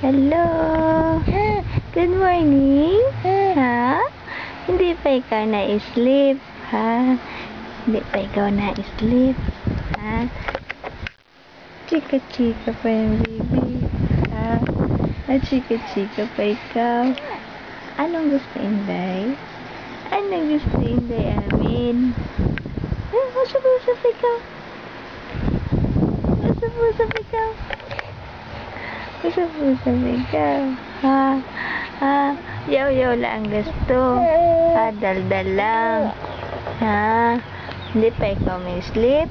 Hello. Good morning. Ha? Hindi pa ikaw na-sleep. Ha? Hindi pa ikaw na-sleep. Ha? Chika-chika pa yung baby. Ha? Chika-chika pa ikaw. Anong gusto, Inday? Anong gusto, Inday, amin? Usap-usap ikaw. Usap-usap ikaw. Usap-usap ikaw. Ha? Ha? Yaw-yaw lang gusto. Ha? Dal-dal lang. Ha? Hindi pa ikaw may sleep?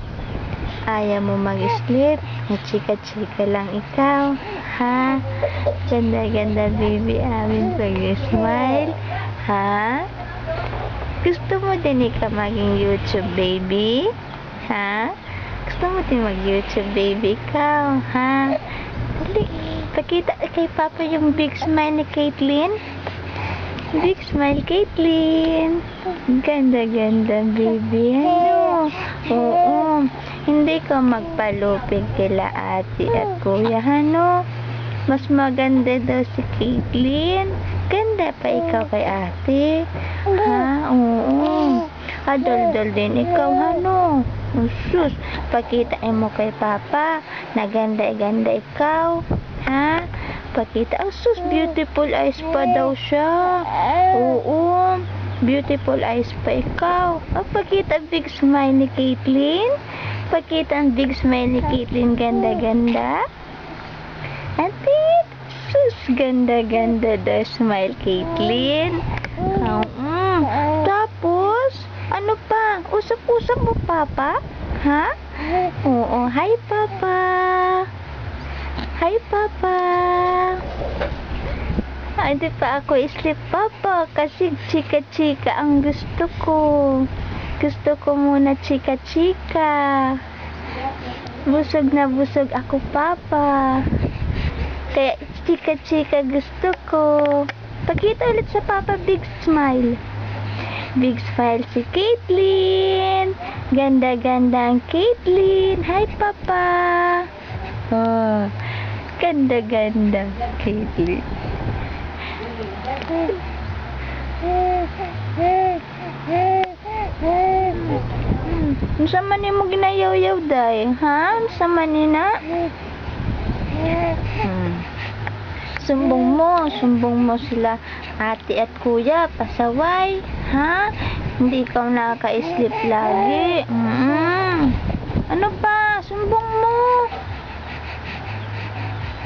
Ayaw mo mag-sleep? Chika-chika lang ikaw. Ha? Ganda-ganda baby amin pag-smile. Ha? Gusto mo din ikaw maging YouTube baby? Ha? Gusto mo din mag-YouTube baby ikaw? Ha? Dali, pakita kay Papa yung big smile ni Caitlyn. Big smile, Caitlyn. Ganda-ganda baby. Ano? Oo. Hindi ka magpalupig kila ate at kuya, ano? Mas maganda daw si Caitlyn. Ganda pa ikaw kay ate. Ha? Oo. Dol-dol din ikaw, ano? Sus, pakitain mo kay Papa na ganda-ganda ikaw. Ha? Pakita. Sus, beautiful eyes pa daw siya. Oo. Beautiful eyes pa ikaw. Pakita big smile ni Caitlyn. Pakita ang big smile ni Caitlyn. Ganda-ganda. Ate, sus, ganda-ganda daw smile Caitlyn. Tapos, ano pa? Usap-usap mo, Papa? Ha? Oo. Hi, Papa. Hi, Papa. Hindi pa ako sleep, Papa. Kasi chika-chika ang gusto ko. Gusto ko muna chika-chika. Busog na busog ako, Papa. Kaya chika-chika gusto ko. Pakita ulit sa Papa big smile. Big smile si Caitlyn. Ganda-ganda ang Caitlyn. Hi, Papa. Oh, ganda-ganda Caitlyn. Sama ni mo ginayaw-yaw day, ha? Sama ni na? Sumbong mo sila ate at kuya, pasaway, ha? Hindi ikaw nakaka-sleep lagi. Ano pa? Sumbong mo.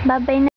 Babay na.